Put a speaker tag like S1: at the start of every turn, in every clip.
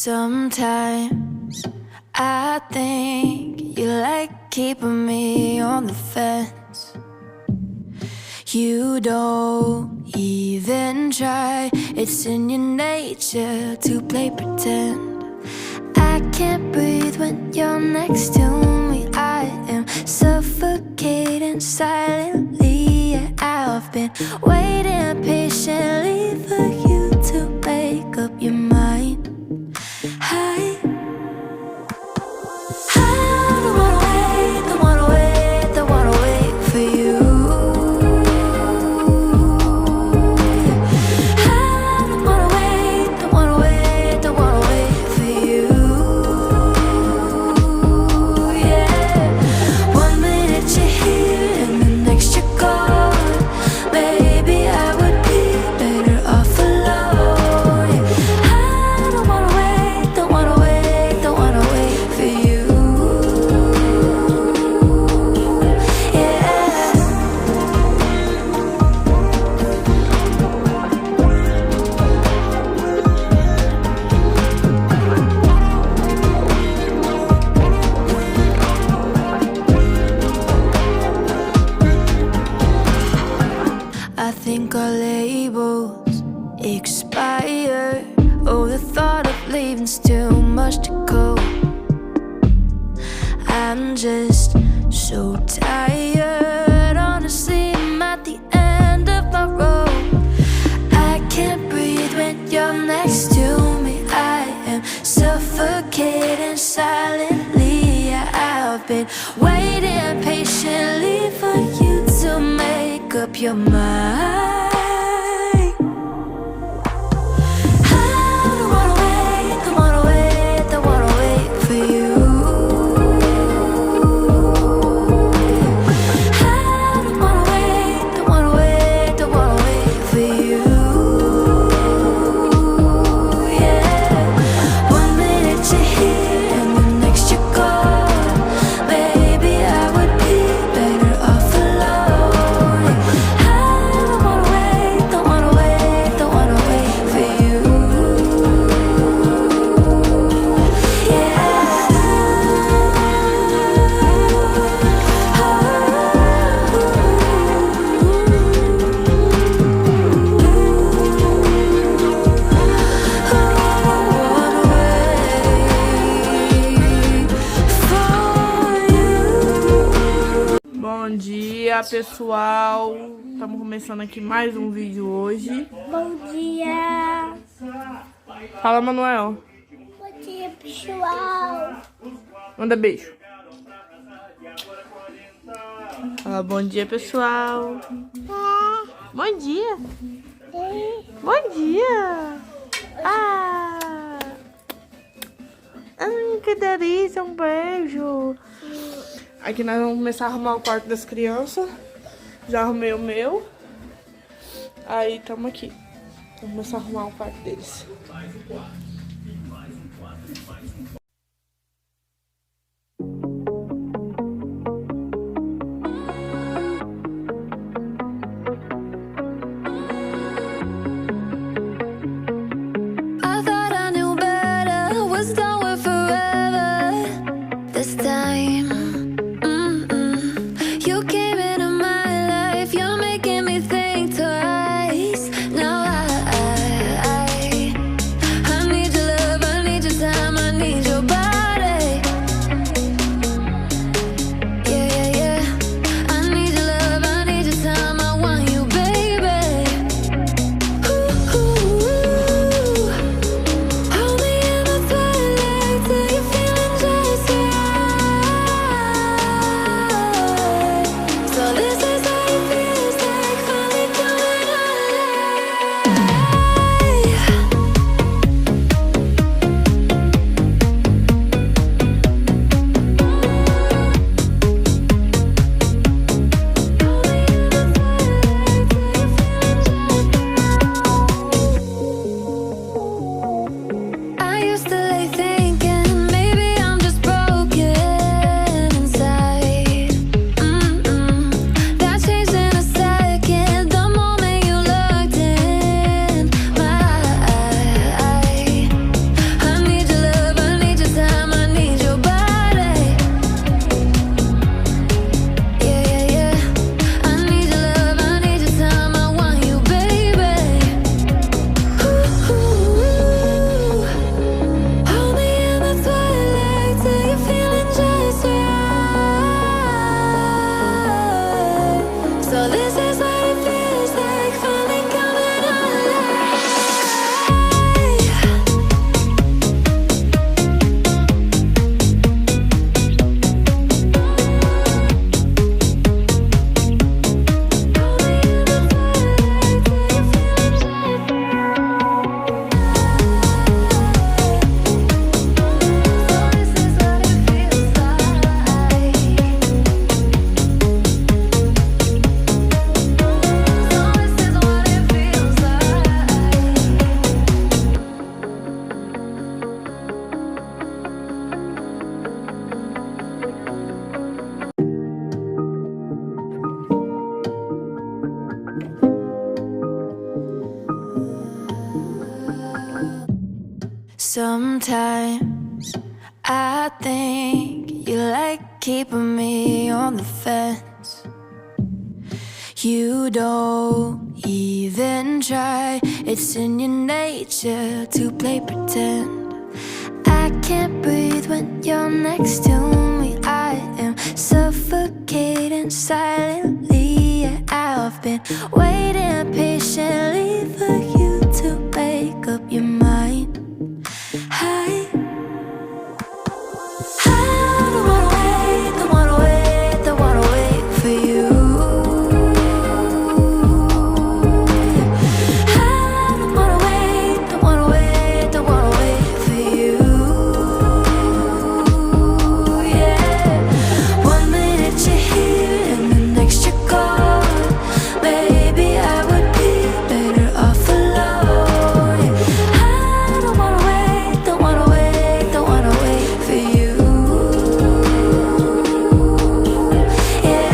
S1: Sometimes I think you like keeping me on the fence. You don't even try, it's in your nature to play pretend. I can't breathe when you're next to me. I am suffocating silently. Yeah, I've been waiting patiently for you to make up your mind. I don't wanna wait, don't wanna wait, don't wanna wait for you. I don't wanna wait, don't wanna wait, don't wanna wait for you. Yeah, 1 minute you're here and the next you're gone. Maybe I would be better off alone. I don't wanna wait, don't wanna wait, don't wanna wait for you. Yeah. I think our labels expire. Oh, the thought of leaving's too much to go. I'm just so tired. Honestly, I'm at the end of my rope. I can't breathe when you're next to me. I am suffocating silently. Yeah, I've been waiting patiently for you to make up your mind. I don't wanna wait, don't wanna wait, don't wanna wait for you. I don't wanna wait, don't wanna wait, don't wanna wait for you. Yeah, 1 minute you're here and the next you're gone. Maybe I would be better off alone. I don't wanna wait, don't wanna wait, don't wanna wait for you.
S2: Bom dia, pessoal. Estamos começando aqui mais um vídeo hoje.
S3: Bom dia!
S2: Fala, Manuel.
S3: Bom dia, pessoal!
S2: Manda beijo. Fala, bom dia, pessoal. Bom dia. Bom dia. Que delícia, um beijo. Aqui nós vamos começar a arrumar o quarto das crianças. Já arrumei o meu. Aí estamos aqui. Vamos começar a arrumar o quarto deles.
S1: I thought I knew better, was done with forever. This time, you came into my life, you're making me think twice. Now I need your love, I need your time, I need your body. Yeah, yeah, yeah. I need your love, I need your time, I want you, baby. Ooh, ooh, ooh. Hold me in the twilight till you're feeling just right. Sometimes I think you like keeping me on the fence. You don't even try. It's in your nature to play pretend. I can't breathe when you're next to me. I am suffocating silently. Yeah, I've been waiting patiently for you to make up your mind. I don't wanna wait, don't wanna wait, don't wanna wait for you. I don't wanna wait, don't wanna wait, don't wanna wait for you. Yeah, 1 minute you're here and the next you're gone. Maybe I would be better off alone. I don't wanna wait, don't wanna wait, don't wanna wait for you. Yeah.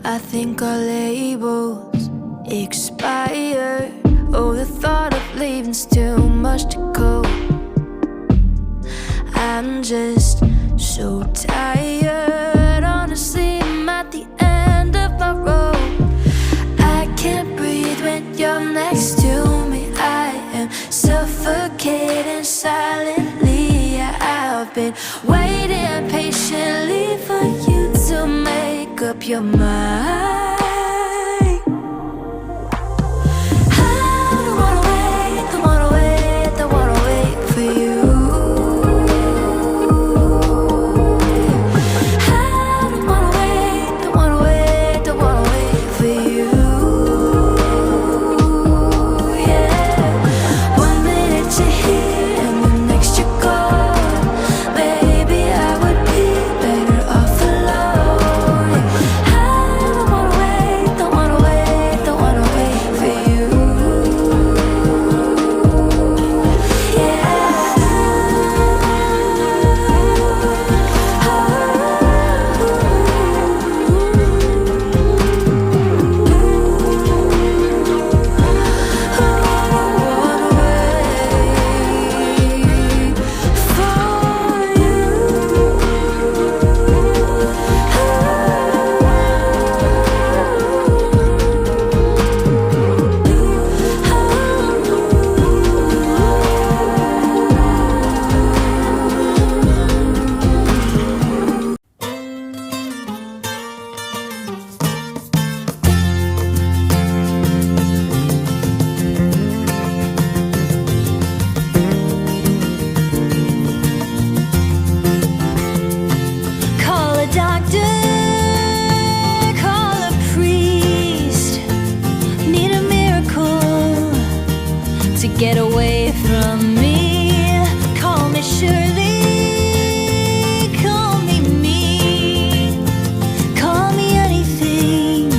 S1: I think our labels expire. Oh, the thought of leaving's too much to cope. I'm just so tired. Honestly, I'm at the end of my rope. I can't breathe when you're next to me. I am suffocating silently. Yeah, I've been waiting patiently for you to make up your mind. I don't wanna wait, don't wanna wait, don't wanna wait for you. I don't wanna wait, don't wanna wait, don't wanna wait for you. Yeah, 1 minute you're here and the next you're gone. Maybe I would be better off alone. I don't wanna wait, don't wanna wait, don't wanna wait for you. Call a doctor, call a priest. Need a miracle to get away from me. Call me Shirley, call me mean, call me anything,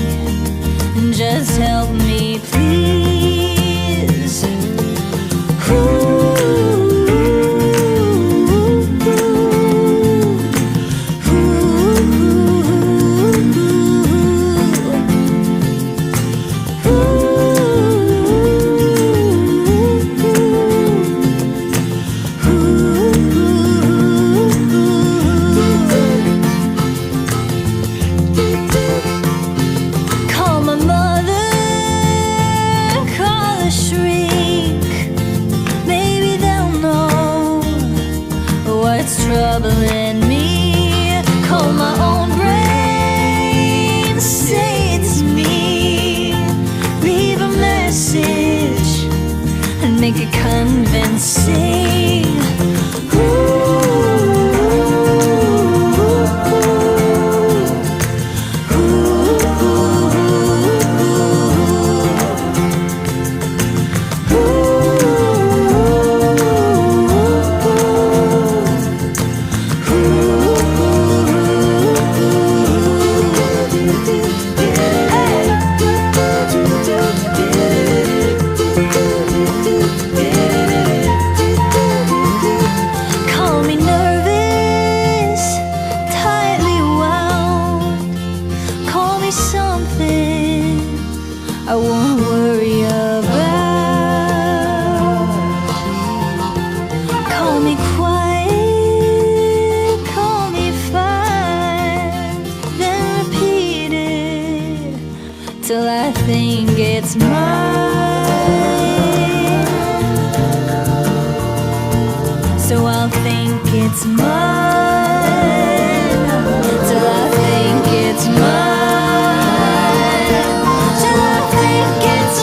S1: just help me please. I think it's mine. So I'll think it's mine till I think it's mine. Till I think it's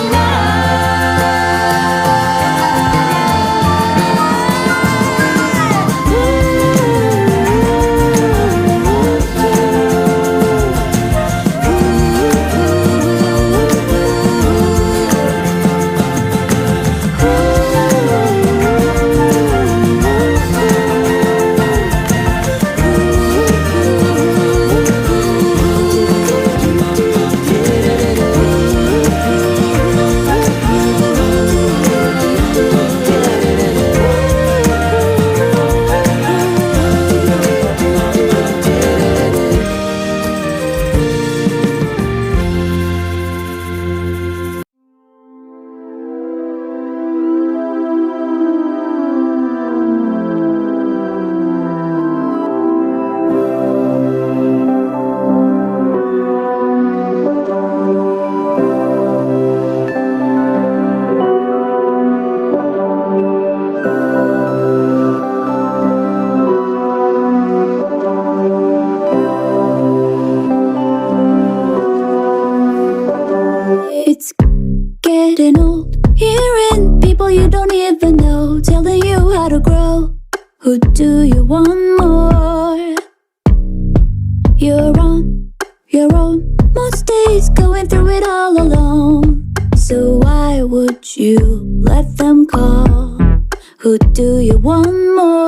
S1: It's getting old, hearing people you don't even know telling you how to grow. Who do you want more? You're on your own, most days going through it all alone. So why would you let them call? Who do you want more?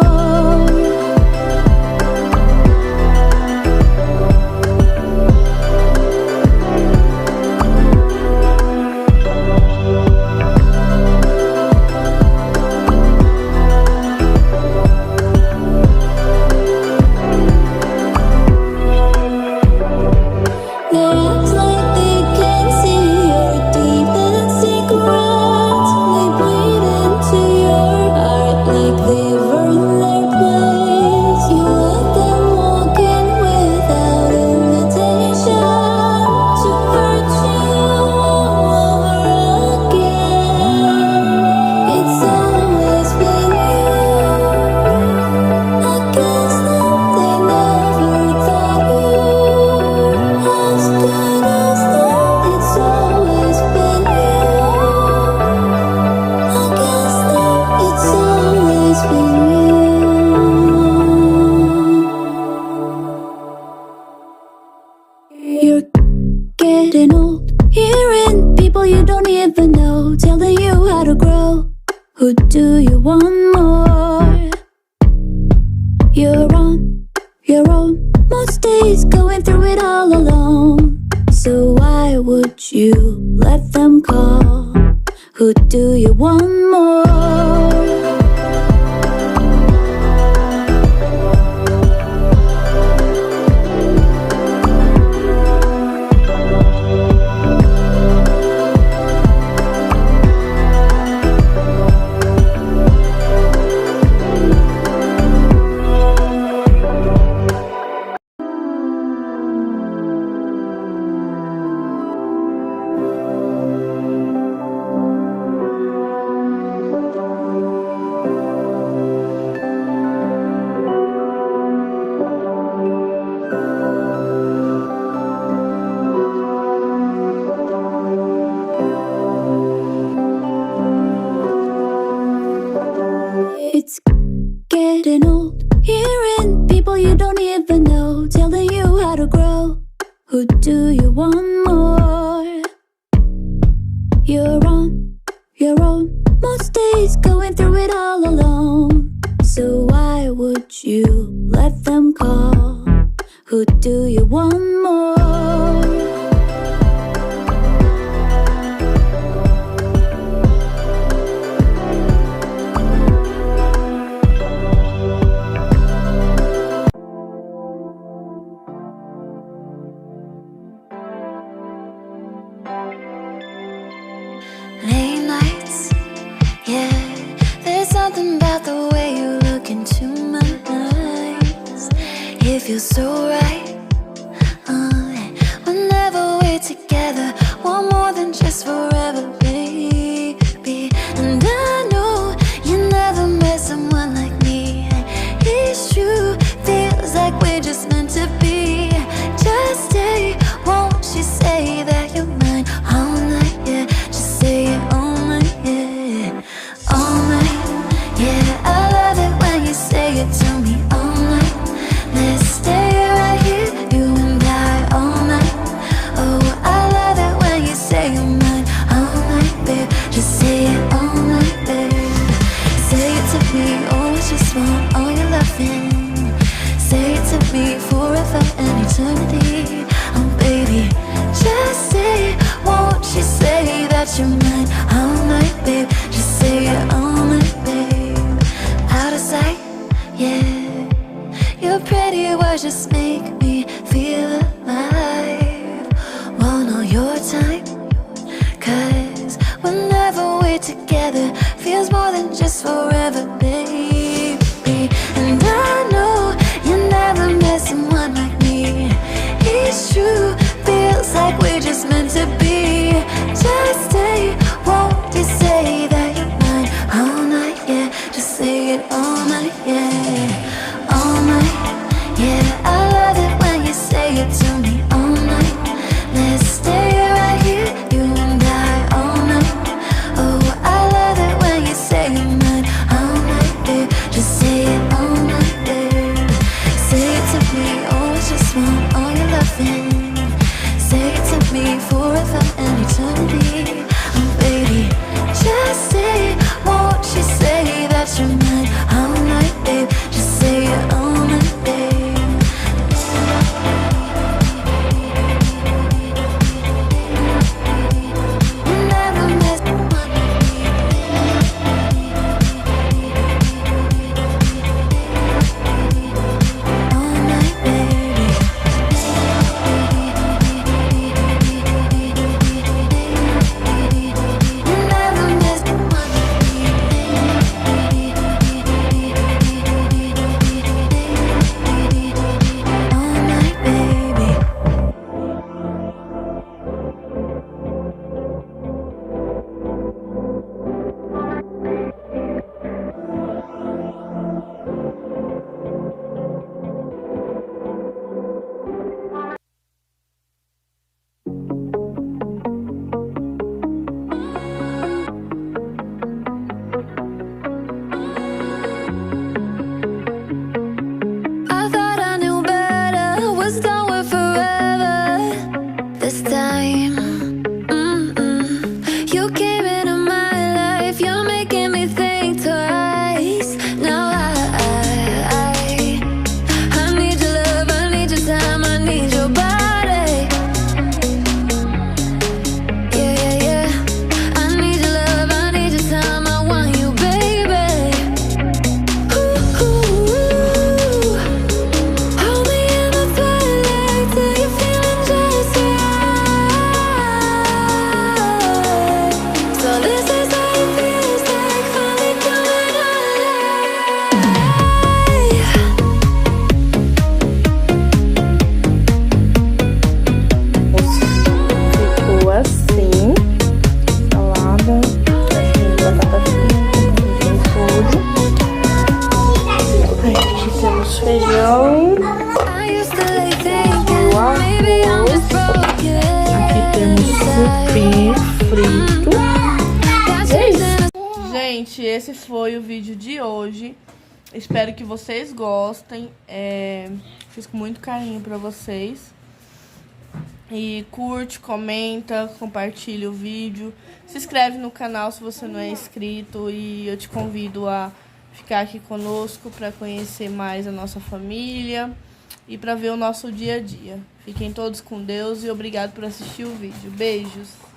S1: You're getting old, hearing people you don't even know telling you how to grow. Who do you want more? You're on your own, most days going through it all alone. So why would you let them call? Who do you want more? It's getting old, hearing people you don't even know telling you how to grow. Who do you want more? You're on your own, most days going through it all alone. So why would you let them call? Who do you want more? Late nights, yeah. There's something about the way you look into my eyes. It feels so right. Whenever we're together, want more just forever, baby. And I know you never met someone like me. It's true, feels like we're just meant to be. Just stay, won't you say that you're mine all night, yeah. Just say it all night, yeah. All night, yeah. I love it when you say it to me all night. Let's stay right here, you and I, all night. Oh, I love it when you say you're mine all night, babe. Just say it all night, babe. Say it to me, oh, I just want all your loving. Say it to me forever and eternity. Oh, baby, just say, won't you say that you're mine all night, babe. Just say it all night, babe. Out of sight, yeah. Your pretty words just make me feel alive. Want all your time, 'cause whenever we're together, feels more than just forever, baby. And I know you never met someone like me. It's true, feels like we're just meant to be. Just stay, won't you say that you're mine all night, yeah. Just say it all night, yeah. All night, yeah. I love it when you say it to me all night. Let's stay right here, you and I, all night. Oh, I love it when you say you're mine all night, babe. Just say it all night, babe. Say it to me, oh, I just want all your loving. Say it to me forever and eternity. Oh, baby, just say, won't you say that you're mine all night, babe. Just say it all night, babe. Never miss one like me. All night, baby. Never miss one like me. All night, baby. I thought I knew better, was done with forever. This time, you came into my life, you're making me think twice. Now I need your love, I need your time, I need your body. Yeah, yeah, yeah. I need your love, I need your time, I want you, baby. Ooh, ooh, ooh. Hold me in the twilight till you're feeling just right. So this is how it feels like finally coming alive.
S2: Ficou assim. Salada, batata frita, tudo. Aqui temos feijão.
S1: I used to lay thinking maybe I'm just broken.
S2: Aqui temos cupim frito. E é isso. Gente, esse foi o vídeo de hoje. Espero que vocês gostem. Fiz com muito carinho pra vocês. E curte, comenta, compartilha o vídeo. Se inscreve no canal se você não é inscrito. E eu te convido a ficar aqui conosco para conhecer mais a nossa família e para ver o nosso dia a dia. Fiquem todos com Deus e obrigado por assistir o vídeo. Beijos!